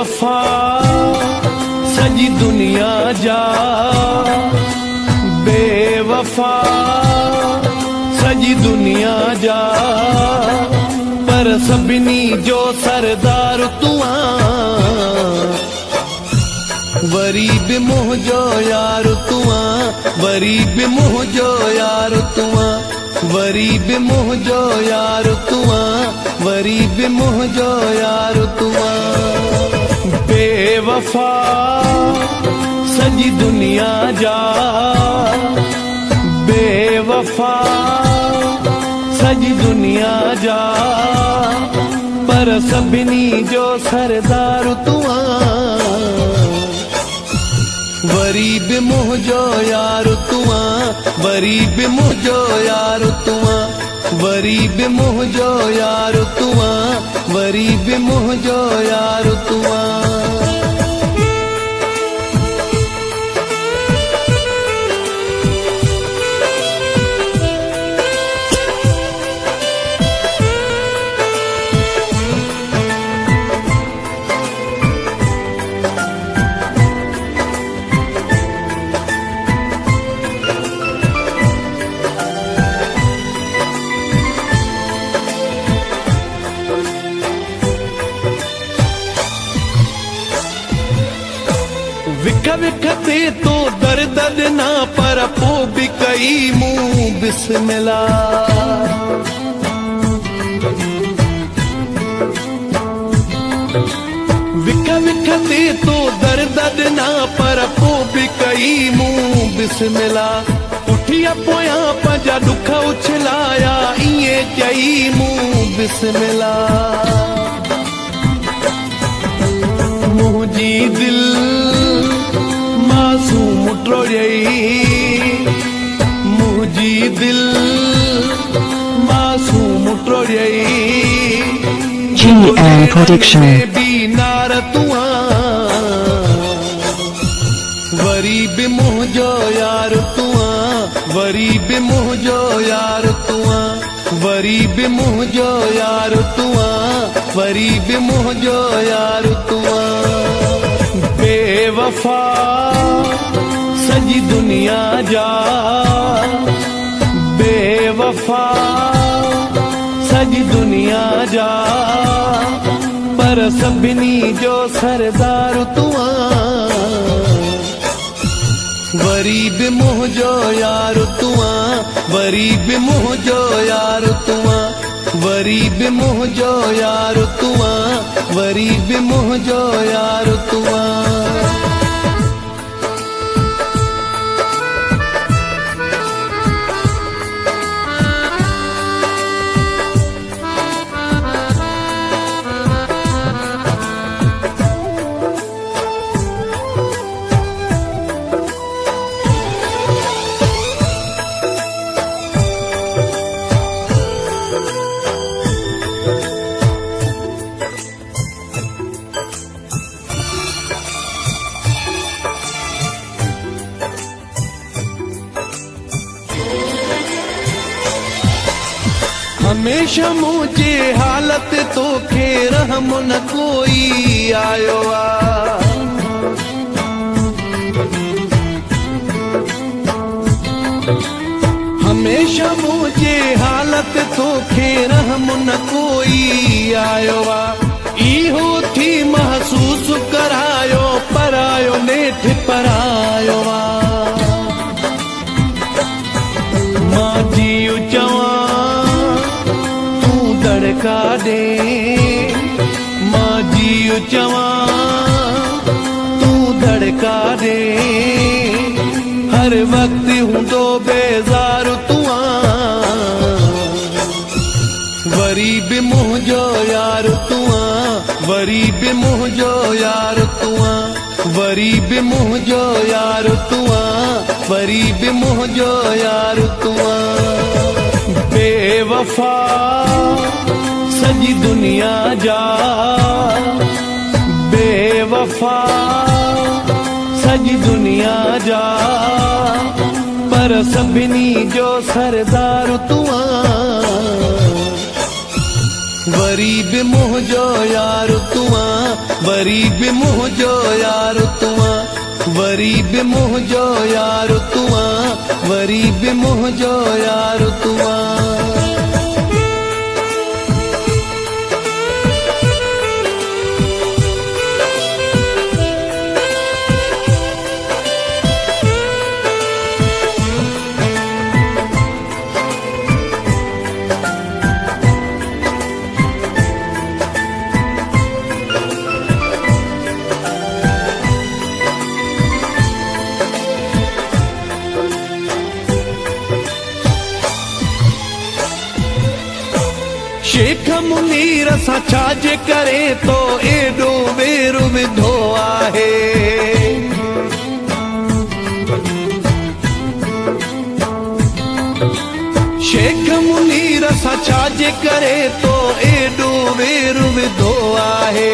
बेवफा सजी दुनिया जा, बेवफा सजी दुनिया जा, पर सभिनी जो सरदार तू वरी बि मुंहिंजो यार तू, वरी बि मुंहिंजो यार तू, वरी बि मुंहिंजो यार तू, वरी बि मुंहिंजो यार तू। बेवफा सजी दुनिया जा, बेवफा सजी दुनिया जा, पर सभिनी जो सरदार तू वरी बि मुंहिंजो यार तू, वरी बि मुंहिंजो यार तू, वरी बि मुंहिंजो यार तू, वरी बि मुंहिंजो यार तू। विख विख ते तो दर्द ना, पर पो भी कई मुंह बिस्मिल्ला। विख विख ते तो दर्द ना, पर पो भी कई मुंह बिस्मिल्ला। उठिया पोया पंजा दुख उछलाया, इए चई मुंह बिस्मिल्ला। मुंहिंजी दिल मासूम टोड़ई, मुंहिंजी दिल मासूम टोड़ई, GM Production बीनार तू वरी बि मुंहिंजो यार तू, वरी बि मुंहिंजो यार तू, वरी बि मुंहिंजो यार तू, वरी बि मुंहिंजो यार तू। बेवफा सजी दुनिया जा, बेवफा सजी दुनिया जा, पर सभिनी जो सरदार तू वरी बि मुंहिंजो यार तू, वरी बि मुंहिंजो यार तू, वरी बि मुंहिंजो यार तू, वरी बि मुंहिंजो यार तू। हमेशा मुझे हालत तो खे रहम न कोई आयो आ, हमेशा मुझे हालत तो खे रहम न कोई आयो आ। इहो थी महसूस करायो, परायो नेठ परायो आ। मां जियो चवां दड़का दे, मां जियो चवां तू धड़का दे, हर वक्त हूंदो बेज़ार तू वरी बि मुंहिंजो यार तू, वरी बि मुंहिंजो यार तू, वरी बि मुंहिंजो यार तू, वरी बि मुंहिंजो यार तू। बेवफा सजी दुनिया जा, बेवफा सजी दुनिया जा, पर सभिनी जो सरदार तू वरी बि मुंहिंजो यार तूं वरी बि मुंहिंजो यार तूं वरी बि मुंहिंजो यार तूं वरी बि मुंहिंजो यार तूं शेख मुनीर सां छाजे करे तो एॾो वेर विधो आहे शेख मुनीर सां छाजे करे तो एॾो वेर विधो आहे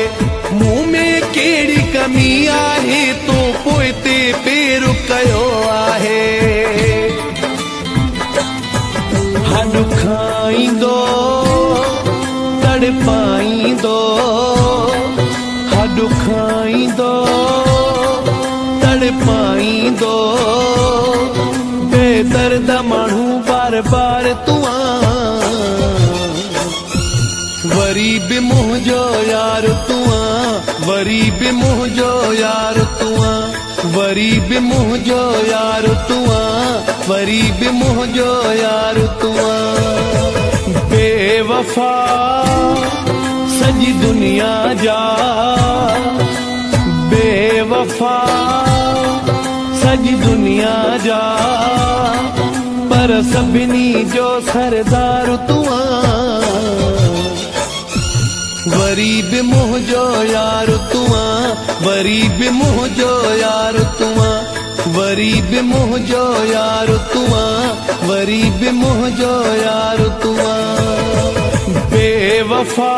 मूं में कहिड़ी कमी आहे तो पोइ ते पेर कयो आहे हॾ खाईंदो तड़पाईंदो हॾ खाईंदो तड़पाईंदो बेदर्द माण्हू बार बार तूं वरी बि मुंहिंजो यार तूं वरी बि मुंहिंजो यार तूं वरी बि मुंहिंजो यार तूं वरी बि मुंहिंजो यार तूं बेवफा सॼी दुनिया जा बेवफा सॼी दुनिया जा पर सभिनी जो सरदार तूं वरी बि मुंहिंजो यार तूं वरी बि मुंहिंजो यार तूं वरी बि मुंहिंजो यार तूं वरी बि मुंहिंजो यार तूं बेवफा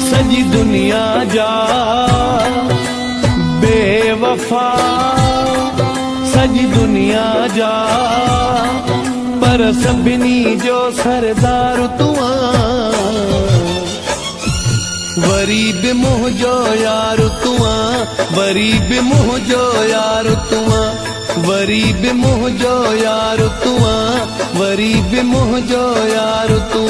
सॼी दुनिया जा बेवफा सॼी दुनिया जा पर सभिनी जो सरदार तूं वरी बि मुंहिंजो यार तूं वरी बि मुंहिंजो यार तूं वरी बि मुंहिंजो यार तूं वरी बि मुंहिंजो यार तूं